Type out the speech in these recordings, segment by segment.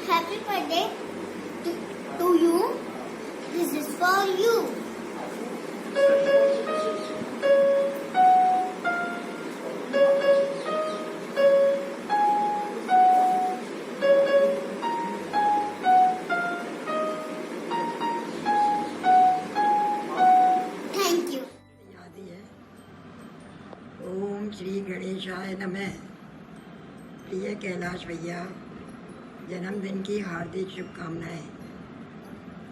Happy birthday to you. This is for you. Thank you. ओम श्री गणेशाय नमः। प्रिय कैलाश भैया, जन्मदिन की हार्दिक शुभकामनाएं।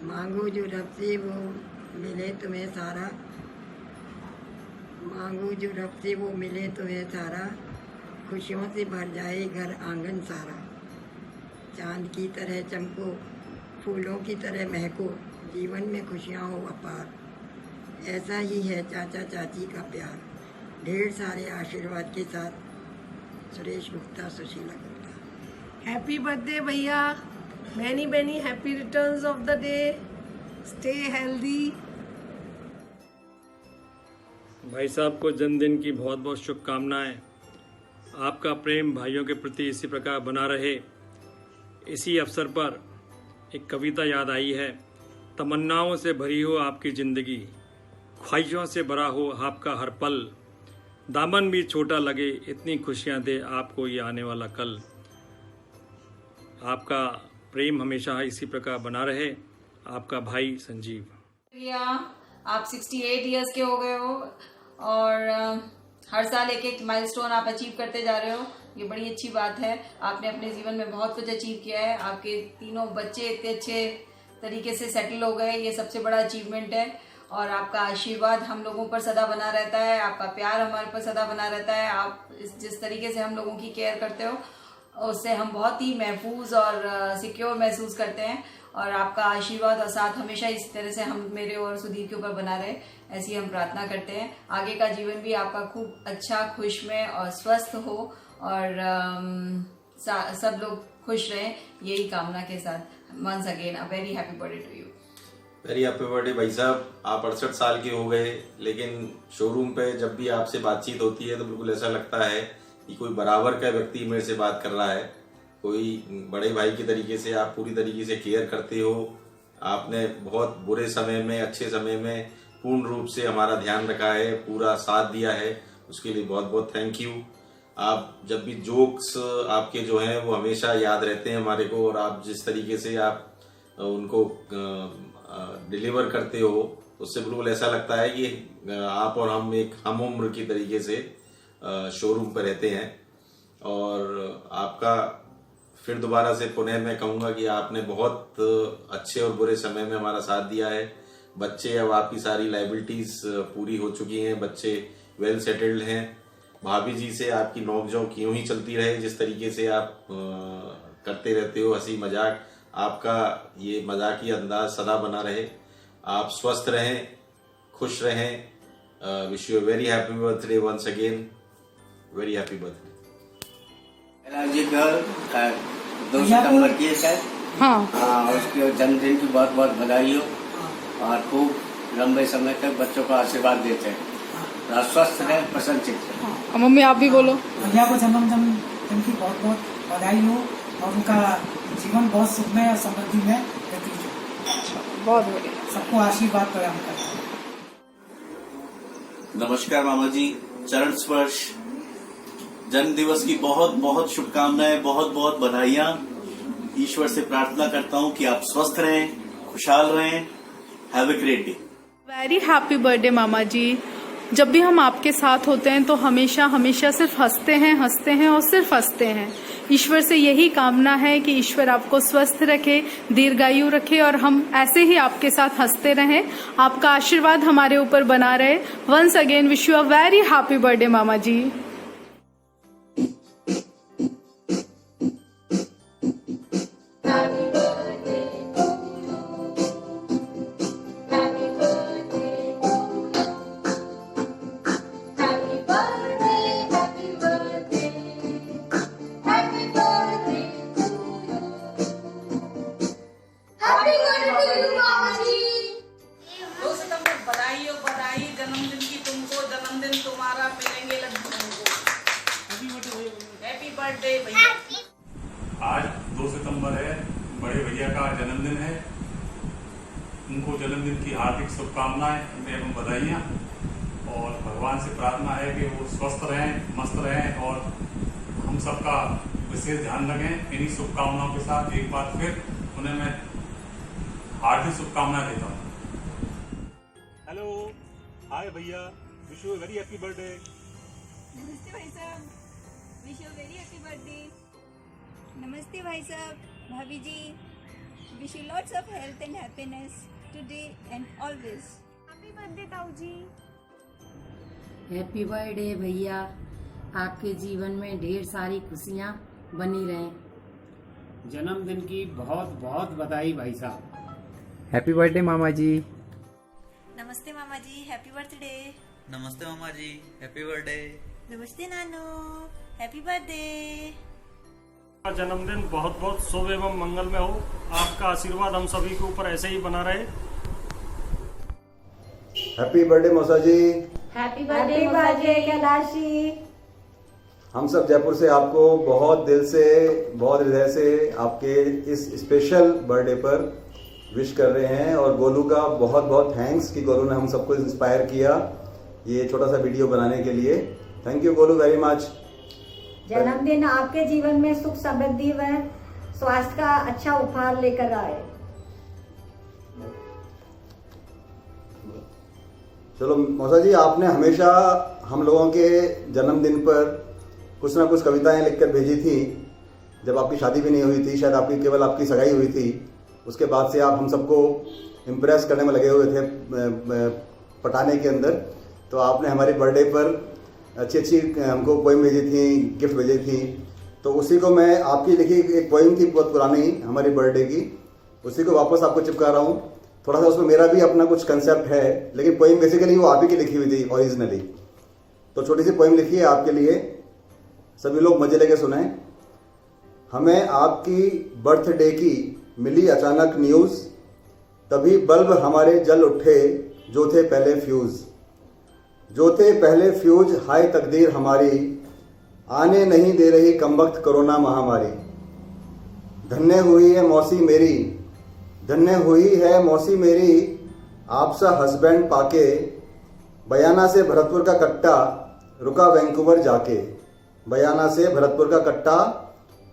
मांगो जो रब से वो मिले तुम्हें सारा, मांगो जो रब से वो मिले तुम्हें सारा, खुशियों से भर जाए घर आंगन सारा। चांद की तरह चमको, फूलों की तरह महको, जीवन में खुशियाँ हो अपार। ऐसा ही है चाचा चाची का प्यार। ढेर सारे आशीर्वाद के साथ सुरेश गुप्ता, सुशीला गुप्ता। हैप्पी बर्थडे भैया, many many happy returns of the day. Stay healthy. भाई साहब को जन्मदिन की बहुत बहुत शुभकामनाएं। आपका प्रेम भाइयों के प्रति इसी प्रकार बना रहे। इसी अवसर पर एक कविता याद आई है। तमन्नाओं से भरी हो आपकी ज़िंदगी, ख्वाहिशों से भरा हो आपका हर पल, दामन भी छोटा लगे इतनी खुशियां दे आपको ये आने वाला कल। आपका प्रेम हमेशा इसी प्रकार बना रहे। आपका भाई संजीव। भैया, आप 68 इयर्स के हो गए हो और हर साल एक एक माइलस्टोन आप अचीव करते जा रहे हो। ये बड़ी अच्छी बात है। आपने अपने जीवन में बहुत कुछ अचीव किया है। आपके तीनों बच्चे इतने अच्छे तरीके से सेटल हो गए, ये सबसे बड़ा अचीवमेंट है। और आपका आशीर्वाद हम लोगों पर सदा बना रहता है, आपका प्यार हमारे पर सदा बना रहता है। आप जिस तरीके से हम लोगों की केयर करते हो उससे हम बहुत ही महफूज और सिक्योर महसूस करते हैं। और आपका आशीर्वाद और साथ हमेशा इस तरह से हम मेरे और सुधीर के ऊपर बना रहे, ऐसी हम प्रार्थना करते हैं। आगे का जीवन भी आपका खूब अच्छा, खुशमय और स्वस्थ हो और सब लोग खुश रहें, यही कामना के साथ once again a very happy birthday to you. Very happy birthday भाई साहब। आप 68 साल के हो गए, लेकिन शोरूम पे जब भी आपसे बातचीत होती है तो बिल्कुल ऐसा लगता है कि कोई बराबर का व्यक्ति मेरे से बात कर रहा है। कोई बड़े भाई की तरीके से आप पूरी तरीके से केयर करते हो। आपने बहुत बुरे समय में, अच्छे समय में पूर्ण रूप से हमारा ध्यान रखा है, पूरा साथ दिया है, उसके लिए बहुत बहुत थैंक यू। आप जब भी जोक्स आपके जो हैं वो हमेशा याद रहते हैं हमारे को, और आप जिस तरीके से आप उनको डिलीवर करते हो उससे बिल्कुल ऐसा लगता है कि आप और हम एक हम उम्र की तरीके से शोरूम पर रहते हैं। और आपका फिर दोबारा से पुनः मैं कहूँगा कि आपने बहुत अच्छे और बुरे समय में हमारा साथ दिया है। बच्चे, अब आपकी सारी लाइबिलिटीज पूरी हो चुकी हैं, बच्चे वेल सेटल्ड हैं। भाभी जी से आपकी नोकझोंक यूं ही चलती रहे, जिस तरीके से आप करते रहते हो हंसी मजाक, आपका ये मजाकी अंदाज सदा बना रहे। आप स्वस्थ रहें, खुश रहें। Wish you very happy birthday once again. Very happy birthday. जी गर्ल 2 सितंबर की है शायद। हाँ, उसके जन्मदिन की बहुत बहुत बधाई हो और खूब लंबे समय तक बच्चों का आशीर्वाद देते हैं। स्वस्थ रहे, प्रसन्नचित्त रहे। मम्मी आप भी बोलो। भैया को जन्मदिन की बहुत बहुत बधाई हो और उनका जीवन बहुत सुखमय और समृद्धि में व्यतीत हो। बहुत बढ़िया। सबको आशीर्वाद प्रदान करते हैं। नमस्कार मामा जी, चरण स्पर्श जन्म दिवस की बहुत बहुत शुभकामनाएं, बहुत बहुत बधाइयां। ईश्वर से प्रार्थना करता हूं कि आप स्वस्थ रहें, खुशहाल रहें। Have a great day. Very happy birthday मामा जी। जब भी हम आपके साथ होते हैं तो हमेशा हमेशा सिर्फ हंसते हैं और सिर्फ हंसते हैं। ईश्वर से यही कामना है कि ईश्वर आपको स्वस्थ रखे, दीर्घायु रखे और हम ऐसे ही आपके साथ हंसते रहें। आपका आशीर्वाद हमारे ऊपर बना रहे। Once again wish you a very happy birthday मामा जी। का जन्मदिन है। उनको जन्मदिन की हार्दिक शुभकामनाएं एवं बधाइयाँ, और भगवान से प्रार्थना है कि वो स्वस्थ रहें, मस्त रहें और हम सबका विशेष ध्यान रखें। इन्हीं शुभकामनाओं के साथ एक बार फिर उन्हें मैं हार्दिक शुभकामनाएं देता हूँ। हेलो, हाय भैया, wish you very happy birthday. नमस्ते भाई साहब, wish you very happy birthday. नमस्ते भाई साहब, भाभी जी, wish you lots of health and happiness today and always. Happy birthday ताऊ जी। हैप्पी बर्थडे भैया, आपके जीवन में ढेर सारी खुशियाँ बनी रहें। जन्मदिन की बहुत बहुत बधाई भाई साहब। हैप्पी बर्थडे मामा जी। नमस्ते मामा जी, हैप्पी बर्थडे। नमस्ते मामा जी, हैप्पी बर्थडे। नमस्ते नानू, हैप्पी बर्थडे। जन्मदिन बहुत बहुत शुभ एवं मंगलमय हो। आपका आशीर्वाद हम सभी के ऊपर ऐसे ही बना रहे। हैप्पी बर्थडे मौसा जी। हैप्पी बर्थडे कैलाशी। हम सब जयपुर से आपको बहुत दिल से, बहुत हृदय से आपके इस स्पेशल बर्थडे पर विश कर रहे हैं। और गोलू का बहुत बहुत थैंक्स कि गोलू ने हम सबको इंस्पायर किया ये छोटा सा वीडियो बनाने के लिए। Thank you Golu very much. जन्मदिन आपके जीवन में सुख समृद्धि व स्वास्थ्य का अच्छा उपहार लेकर आए। चलो मौसा जी, आपने हमेशा हम लोगों के जन्मदिन पर कुछ ना कुछ कविताएं लिखकर भेजी थी। जब आपकी शादी भी नहीं हुई थी, शायद आपकी केवल आपकी सगाई हुई थी, उसके बाद से आप हम सबको इम्प्रेस करने में लगे हुए थे पटाने के अंदर। तो आपने हमारे बर्थडे पर अच्छी अच्छी हमको पोइम भेजी थी, गिफ्ट भेजी थी। तो उसी को मैं, आपकी लिखी एक पोइम थी बहुत पुरानी हमारी बर्थडे की, उसी को वापस आपको चिपका रहा हूँ। थोड़ा सा उसमें मेरा भी अपना कुछ कंसेप्ट है, लेकिन पोइम बेसिकली वो आप ही की लिखी हुई थी ओरिजिनली। तो छोटी सी पोइम लिखी है आपके लिए, सभी लोग मजे लेके सुने। हमें आपकी बर्थडे की मिली अचानक न्यूज़, तभी बल्ब हमारे जल उठे जो थे पहले फ्यूज। जो थे पहले फ्यूज, हाय तकदीर हमारी, आने नहीं दे रही कमबख्त कोरोना महामारी। धन्य हुई है मौसी मेरी, धन्य हुई है मौसी मेरी, आपसा हस्बैंड पाके। बयाना से भरतपुर का कट्टा, रुका वैंकूवर जाके। बयाना से भरतपुर का कट्टा,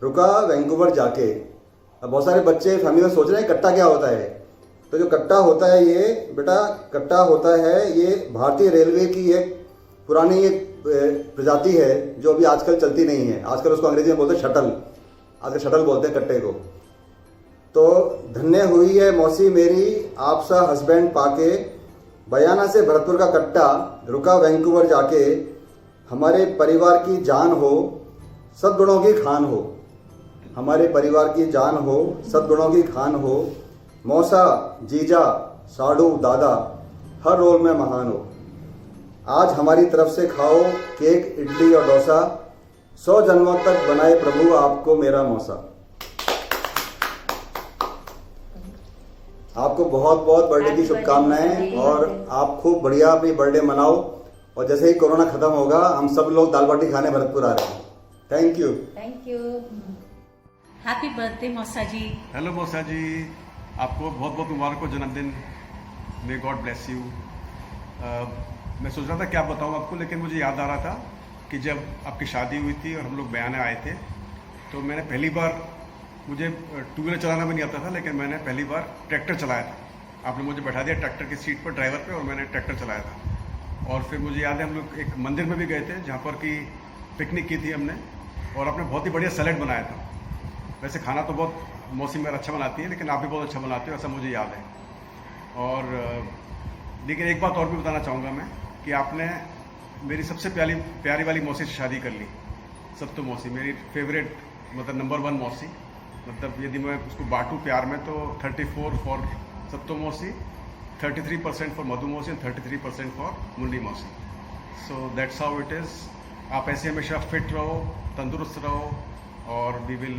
रुका वैंकूवर जाके। अब बहुत सारे बच्चे फैमिली में सोच रहे हैं कट्टा क्या होता है। तो जो कट्टा होता है ये बेटा, कट्टा होता है ये भारतीय रेलवे की एक पुरानी एक प्रजाति है जो अभी आजकल चलती नहीं है। आजकल उसको अंग्रेजी में बोलते हैं शटल, आजकल शटल बोलते हैं कट्टे को। तो धन्य हुई है मौसी मेरी, आपसा हस्बैंड पाके। बयाना से भरतपुर का कट्टा, रुका वैंकूवर जाके। हमारे परिवार की जान हो, सद्गुणों की खान हो। हमारे परिवार की जान हो, सद्गुणों की खान हो। मौसा, जीजा, साड़ू, दादा, हर रोल में महान हो। आज हमारी तरफ से खाओ केक, इडली और डोसा। 100 जन्मों तक बनाए प्रभु आपको मेरा मौसा। आपको बहुत बहुत बर्थडे की शुभकामनाएं, और आप खूब बढ़िया अपनी बर्थडे मनाओ। और जैसे ही कोरोना खत्म होगा, हम सब लोग दाल बाटी खाने भरतपुर आ रहे हैं। Thank you. Thank you. Happy birthday मौसा जी। हेलो मौसा जी, आपको बहुत बहुत मुबारक हो जन्मदिन। मे गॉड ब्लेस यू। मैं सोच रहा था क्या बताऊँ आपको, लेकिन मुझे याद आ रहा था कि जब आपकी शादी हुई थी और हम लोग बयाने आए थे, तो मैंने पहली बार, मुझे टू व्हीलर चलाना भी नहीं आता था, लेकिन मैंने पहली बार ट्रैक्टर चलाया था। आपने मुझे बैठा दिया ट्रैक्टर की सीट पर, ड्राइवर पे, और मैंने ट्रैक्टर चलाया था। और फिर मुझे याद है हम लोग एक मंदिर में भी गए थे जहाँ पर कि पिकनिक की थी हमने, और आपने बहुत ही बढ़िया सैलेड बनाया था। वैसे खाना तो बहुत मौसी मेरा अच्छा बनाती है, लेकिन आप भी बहुत अच्छा बनाते हो, ऐसा मुझे याद है। और लेकिन एक बात और भी बताना चाहूँगा मैं कि आपने मेरी सबसे प्यारी वाली मौसी से शादी कर ली। सत्तू मौसी मेरी फेवरेट, मतलब नंबर 1 मौसी। मतलब यदि मैं उसको बांटूँ प्यार में तो 34 फॉर सत्तू मौसी, 33% फॉर मधु मौसी, 33% फॉर मुंडी मौसी। So that's how it is. आप ऐसे हमेशा फिट रहो, तंदुरुस्त रहो, और we will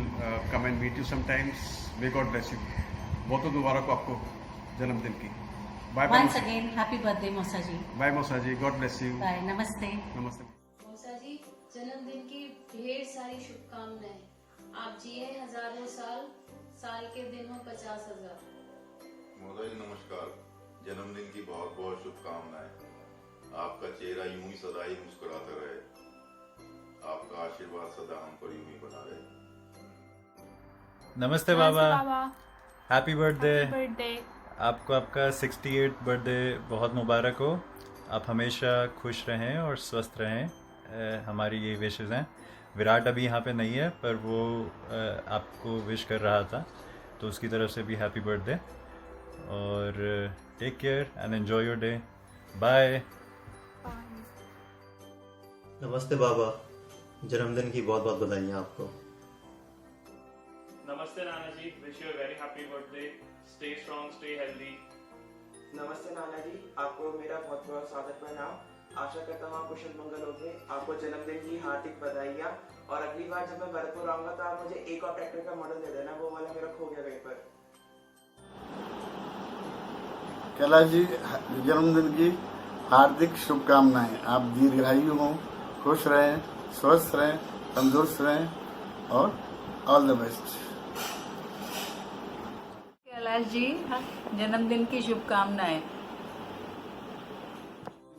come and meet you sometimes. May God bless you. बहुत बहुत मुबारक हो आपको जन्मदिन की। Bye bye. Once again happy birthday मौसा जी। बाय मौसा जी, गॉड ब्लेस यू। बाय। नमस्ते। नमस्ते मौसा जी, जन्मदिन की ढेर सारी शुभकामनाएं। आप जिए हजारों साल, साल के दिन हो 50,000। मोदा जी नमस्कार, जन्मदिन की बहुत बहुत शुभकामनाएं। आपका चेहरा यूं ही सदा ही मुस्कुराता रहे, आपका आशीर्वाद सदा हम पर यूं ही बना रहे। नमस्ते बाबा, हैप्पी बर्थडे। बर्थडे आपको आपका 68 बर्थडे बहुत मुबारक हो। आप हमेशा खुश रहें और स्वस्थ रहें, हमारी ये विशेज़ हैं। विराट अभी यहाँ पे नहीं है, पर वो आपको विश कर रहा था, तो उसकी तरफ से भी हैप्पी बर्थडे। और take care and enjoy your day. Bye. नमस्ते बाबा, जन्मदिन की बहुत बहुत बधाइयाँ आपको। नमस्ते नाना जी, wish you a very happy birthday. Stay strong, stay healthy. नमस्ते नाना जी, आपको मेरा बहुत बहुत स्वागत प्रणाम। आशा करता हूँ आप कुशल मंगल होंगे। आपको जन्मदिन की हार्दिक बधाइयाँ। और अगली बार जब मैं भरतपुर आऊंगा तो आप मुझे एक और ट्रैक्टर का मॉडल दे देना, वो वाला मेरा खो गया कहीं पर। कैलाश जी, जन्मदिन की हार्दिक शुभकामनाएं। आप दीर्घायु हों, खुश रहें, स्वस्थ रहें, तंदुरुस्त रहें और all the best. Kailash ji, जन्मदिन की शुभकामनाएं।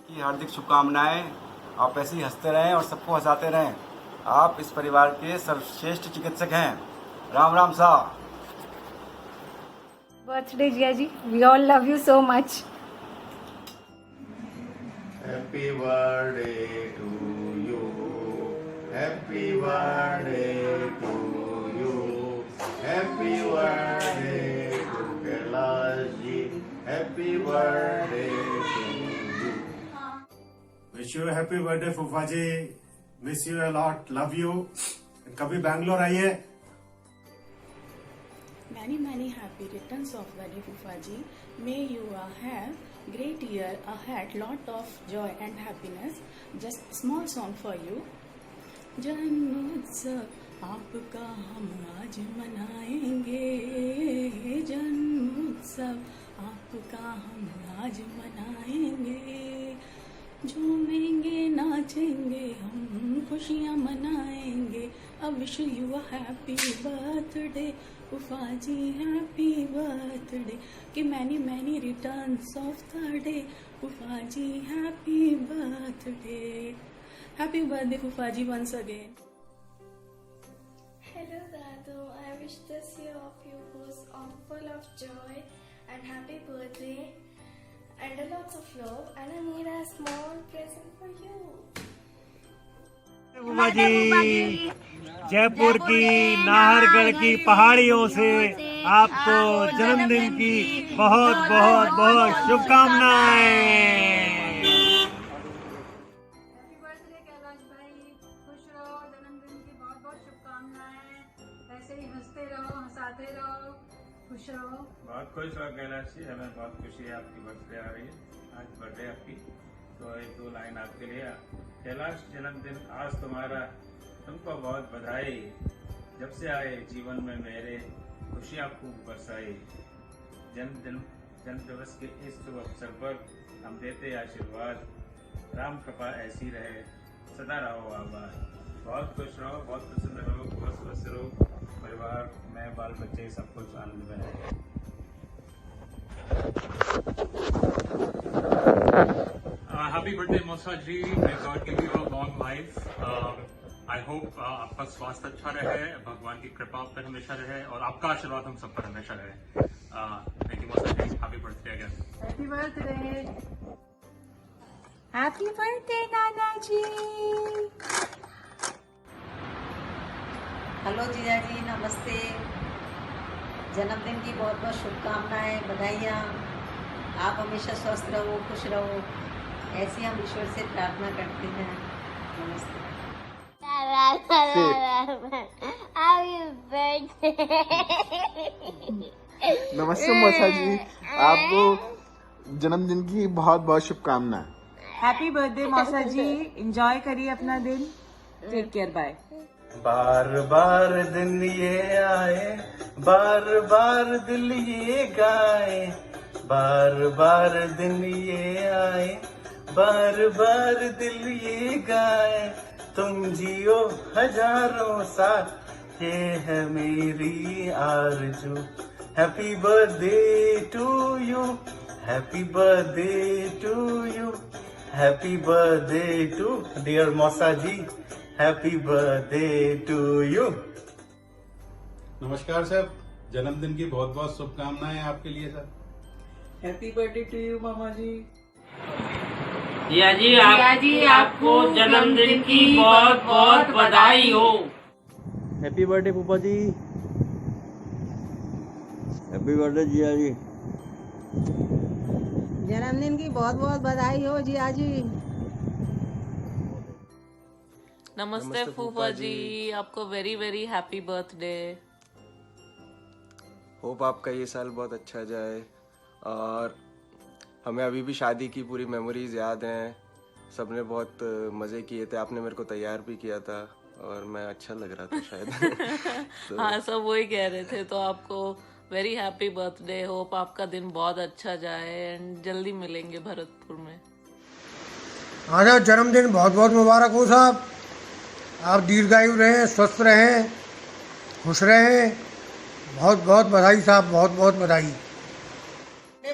की हार्दिक शुभकामनाएं। आप ऐसे ही हंसते रहें और सबको हंसाते रहें। आप इस परिवार के सर्वश्रेष्ठ चिकित्सक हैं। राम राम सा। Birthday Jiya ji, we all love you so much. Happy birthday to you, happy birthday to you, happy birthday to Kailash ji, happy birthday to you. Wish you happy birthday फूफा जी, miss you a lot, love you. कभी बैंगलोर आइए। Many happy returns of the day, Fufaji. May you have great year ahead, lot of joy and happiness. Just small song for you. जन्मोत्सव आपका हम आज मनाएंगे, जन्मोत्सव आपका हम आज मनाएंगे, झूमेंगे नाचेंगे हम, खुशियाँ मनाएंगे। I wish you a happy birthday, Fufaji, happy birthday. कि many returns of the day, Fufaji, happy birthday. Happy birthday, Fufaji, once again. Hello Dadu, I wish this year of you was full of joy and happy birthday and a lots of love, and I made a small present for you. फूफा जी, जयपुर की नाहरगढ़ की पहाड़ियों से आपको जन्मदिन की बहुत बहुत बहुत शुभकामनाएं। हैप्पी बर्थडे कैलाश भाई, खुश रहो, जन्मदिन की बहुत बहुत शुभकामनाएं। ऐसे ही हंसते रहो, हंसाते रहो, खुश रहो। बहुत खुश रहो कैलाश जी, हमें बहुत खुशी है आपकी बर्थडे आ रही है। आज बर्थडे आपकी, तो एक दो लाइन आपके लिए। कैलाश, जन्मदिन आज तुम्हारा, तुमको बहुत बधाई। जब से आए जीवन में मेरे, खुशियाँ खूब बरसाई। जन्म दिवस के इस शुभ अवसर पर हम देते आशीर्वाद। राम कृपा ऐसी रहे, सदा रहो आबाद। बहुत खुश रहो, बहुत प्रसन्न रहो, बहुत स्वस्थ रहो। परिवार में बाल बच्चे सब कुछ आनंद में रहे। हैप्पी बर्थडे मौसा जी, may God give you a long life. I hope आपका स्वास्थ्य अच्छा रहे, भगवान की कृपा आप पर हमेशा रहे और आपका आशीर्वाद हम सब पर हमेशा रहे। थैंक यू मौसा जी, happy birthday again. Happy birthday. Happy birthday नाना जी। हेलो जीजा जी, नमस्ते। जन्मदिन की बहुत बहुत शुभकामनाएं, बधाइयाँ। आप हमेशा स्वस्थ रहो, खुश रहो, ऐसी हम ईश्वर से प्रार्थना करते हैं। नमस्ते। नमस्ते मौसा जी, आपको जन्मदिन की बहुत बहुत शुभकामनाएं। हैप्पी बर्थडे मौसा जी, एंजॉय करिए अपना दिन। Take care, bye. बार बार दिन ये आए, बार बार दिल ये गाए, बार बार दिन ये आए, बार बार दिल ये गाए। तुम जियो हजारों साल, ये है मेरी आरज़ू। Happy birthday to you, happy birthday to you, happy birthday to dear मौसा जी, हैप्पी बर्थडे टू यू। नमस्कार सर, जन्मदिन की बहुत बहुत शुभकामनाएं आपके लिए sir. Happy birthday to you मामा जी। जिया जी आपको जन्मदिन की बहुत बहुत बधाई हो। हैप्पी बर्थडे फूफा जी। हैप्पी बर्थडे जिया जी। जन्मदिन की बहुत बहुत बधाई हो जिया जी। नमस्ते फूफा जी, आपको very very happy birthday. Hope आपका ये साल बहुत अच्छा जाए और हमें अभी भी शादी की पूरी मेमोरीज याद हैं। सबने बहुत मज़े किए थे, आपने मेरे को तैयार भी किया था और मैं अच्छा लग रहा था शायद। तो हाँ, सब वही कह रहे थे। तो आपको वेरी हैप्पी बर्थडे। होप आपका दिन बहुत अच्छा जाए एंड जल्दी मिलेंगे भरतपुर में। आज जन्मदिन बहुत बहुत मुबारक हो साहब। आप दीर्घायु रहें, स्वस्थ रहें, खुश रहें। बहुत बहुत बधाई साहब, बहुत बहुत बधाई।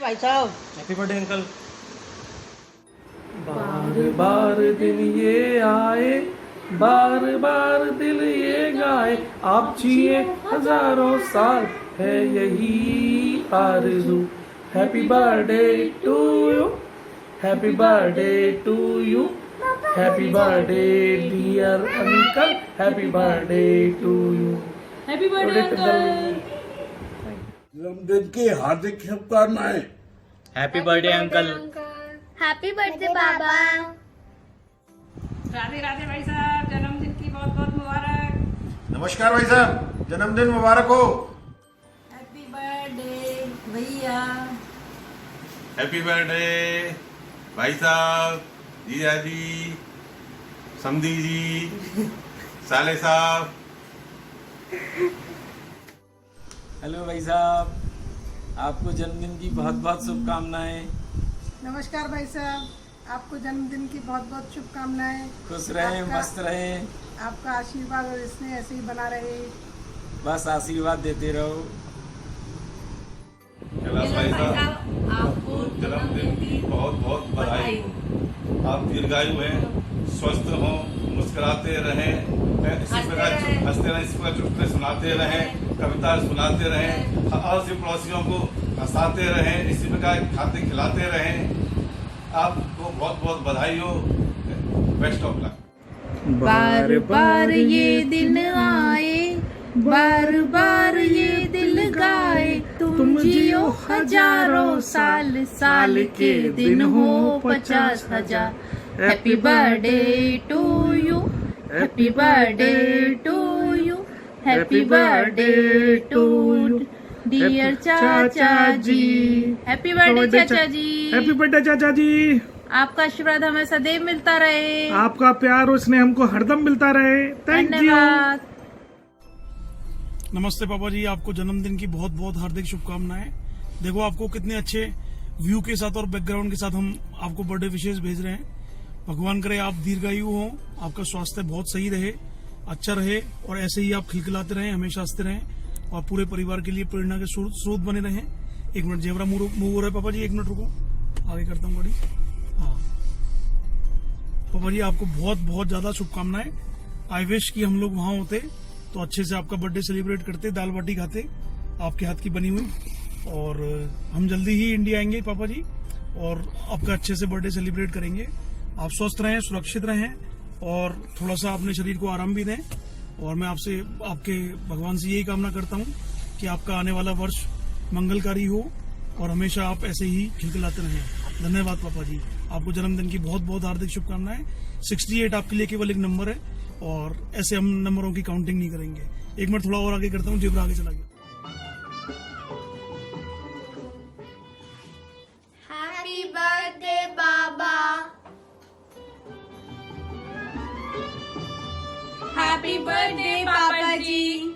भाई साहब हैप्पी बर्थडे अंकल। बार बार दिन ये आए, बार बार दिल ये गाए, आप जिए हजारों साल है यही आरज़ू। Happy birthday to you, happy birthday to you, happy birthday dear uncle, happy birthday to you. Happy birthday uncle. जन्मदिन की हार्दिक शुभकामनाएं। Happy birthday uncle. Happy birthday बाबा। राधे राधे भाई साहब, जन्मदिन की बहुत बहुत मुबारक। नमस्कार भाई साहब, जन्मदिन मुबारक हो। हैप्पी बर्थडे भैया। हैप्पी बर्थडे भाई साहब, जीजा जी, समधी जी, साले साहब। हेलो भाई साहब, आपको जन्मदिन की बहुत बहुत शुभकामनाएं। नमस्कार भाई साहब, आपको जन्मदिन की बहुत बहुत शुभकामनाएं। खुश रहें, मस्त रहें। आपका आशीर्वाद और स्नेह ऐसे ही बना रहे। बस आशीर्वाद देते रहो। कैलाश भाई साहब, आपको जन्मदिन की बहुत बहुत बधाई हो। आप दीर्घायु हैं, स्वस्थ हों, मुस्कुराते रहें, इसी प्रकार हंसते रहें, इसी प्रकार चुटकुले सुनाते रहें, कविता सुनाते रहें, और से पड़ोसियों को हंसाते रहें, इसी प्रकार खाते खिलाते रहें। आपको बहुत बहुत बधाई हो। Best of luck. बार बार ये दिन आए, बार बार ये दिल गाए, तुम जियो हजारों साल, साल के दिन हो 50,000। Happy birthday to you, happy birthday to you, happy birthday to dear चाचा जी। हैप्पी बर्थडे चाचा जी। हैप्पी बर्थडे चाचा जी। आपका आशीर्वाद हमें सदैव मिलता रहे। आपका प्यार और स्नेह हमको हरदम मिलता रहे। Thank you. नमस्ते पापा जी, आपको जन्मदिन की बहुत बहुत हार्दिक शुभकामनाएं। देखो आपको कितने अच्छे व्यू के साथ और बैकग्राउंड के साथ हम आपको बर्थडे विशेष भेज रहे हैं। भगवान करे आप दीर्घायु हो, आपका स्वास्थ्य बहुत सही रहे, अच्छा रहे और ऐसे ही आप खिलखिलाते रहें, हमेशा हंसते रहें और पूरे परिवार के लिए प्रेरणा के स्रोत बने रहें। एक मिनट, जेवरा मूव हो रहा है पापा जी, एक मिनट रुको, आगे करता हूँ गाड़ी। हाँ पापा जी, आपको बहुत बहुत ज्यादा शुभकामनाएं। आई विश कि हम लोग वहां होते तो अच्छे से आपका बर्थडे सेलिब्रेट करते, दाल बाटी खाते आपके हाथ की बनी हुई। और हम जल्दी ही इंडिया आएंगे पापा जी और आपका अच्छे से बर्थडे सेलिब्रेट करेंगे। आप स्वस्थ रहें, सुरक्षित रहें और थोड़ा सा अपने शरीर को आराम भी दें। और मैं आपसे, आपके भगवान से यही कामना करता हूं कि आपका आने वाला वर्ष मंगलकारी हो और हमेशा आप ऐसे ही खिलखिलाते रहें। धन्यवाद पापा जी, आपको जन्मदिन की बहुत बहुत हार्दिक शुभकामनाएं। 68 आपके लिए केवल एक नंबर है और ऐसे हम नंबरों की काउंटिंग नहीं करेंगे। एक मिनट थोड़ा और आगे करता हूँ, जेबरा आगे चला गया। हैप्पी बर्थडे बाबा। हैप्पी बर्थडे पापा जी।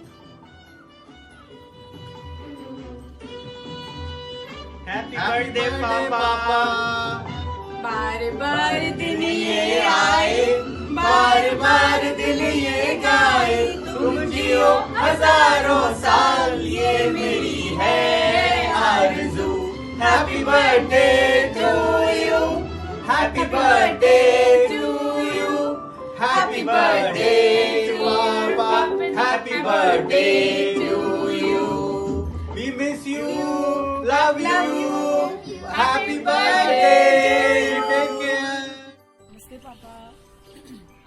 हैप्पी बर्थडे पापा। बार बार दिन ये आए, बार बार दिल ये गाए, तुम जियो हजारों साल ये मेरी है आरज़ू। Happy birthday to you, happy birthday to you, happy birthday to पापा, happy birthday to you. We miss you, love you, happy birthday, take care. नमस्ते पापा,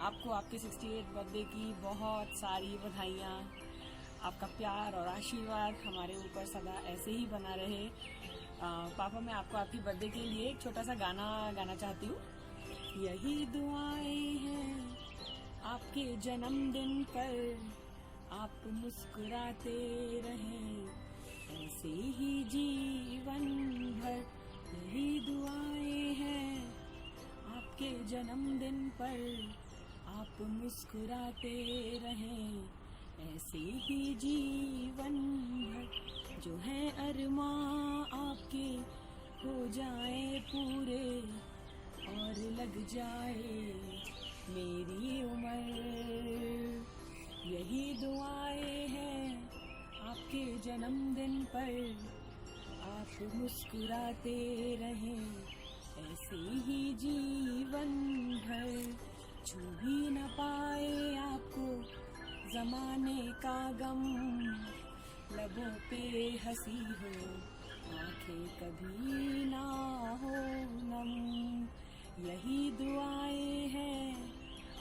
आपको आपके 68 बर्थडे की बहुत सारी बधाइयाँ। आपका प्यार और आशीर्वाद हमारे ऊपर सदा ऐसे ही बना रहे। पापा, मैं आपको आपकी बर्थडे के लिए एक छोटा सा गाना गाना चाहती हूँ। यही दुआएं हैं आपके जन्मदिन पर, आप मुस्कुराते रहें ऐसे ही जीवन भर। यही दुआएं हैं आपके जन्मदिन पर, आप मुस्कुराते रहें ऐसे ही जीवन भर। जो है अरमां आपके हो जाए पूरे, और लग जाए मेरी उम्र। यही दुआएं हैं आपके जन्मदिन पर, आप मुस्कुराते रहें ऐसे ही जीवन भर। छू भी न पाए आपको ज़माने का गम, लबों पे हंसी हो, आंखें कभी ना हो नम। यही दुआएं हैं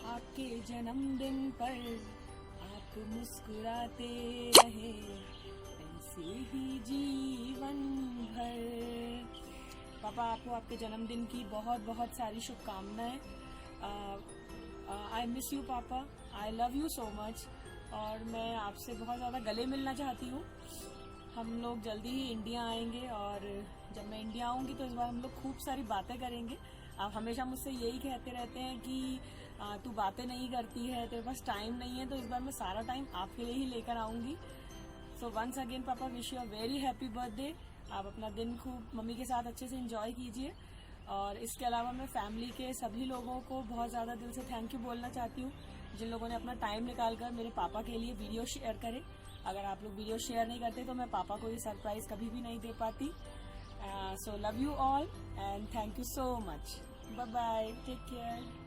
आपके जन्मदिन पर, आप मुस्कुराते रहे ऐसे ही जीवन भर। पापा, आपको आपके जन्मदिन की बहुत बहुत सारी शुभकामनाएं। आई मिस यू पापा, I love you so much. और मैं आपसे बहुत ज़्यादा गले मिलना चाहती हूँ। हम लोग जल्दी ही इंडिया आएंगे, और जब मैं इंडिया आऊँगी तो इस बार हम लोग खूब सारी बातें करेंगे। आप हमेशा मुझसे यही कहते रहते हैं कि तू बातें नहीं करती है, तेरे पास टाइम नहीं है, तो इस बार मैं सारा टाइम आपके लिए ही लेकर आऊँगी। सो वंस अगेन पापा, wish you a very happy birthday. आप अपना दिन खूब मम्मी के साथ अच्छे से एंजॉय कीजिए। और इसके अलावा मैं फैमिली के सभी लोगों को बहुत ज़्यादा दिल से थैंक यू बोलना चाहती हूँ, जिन लोगों ने अपना टाइम निकालकर मेरे पापा के लिए वीडियो शेयर करे। अगर आप लोग वीडियो शेयर नहीं करते तो मैं पापा को ये सरप्राइज़ कभी भी नहीं दे पाती। So love you all and thank you so much. Bye bye, take care.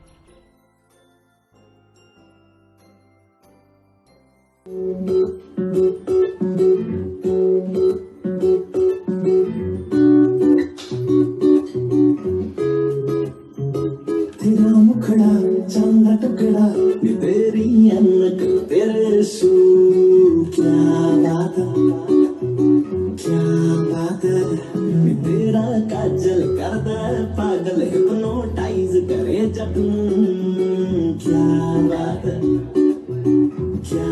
तेरा मुखड़ा चांदा टुकड़ा, तेरी अनक तेरे सू। क्या बात है, क्या बात है, तेरा काजल कर दे पागल, हिप्नोटाइज करे जब। क्या बात है, क्या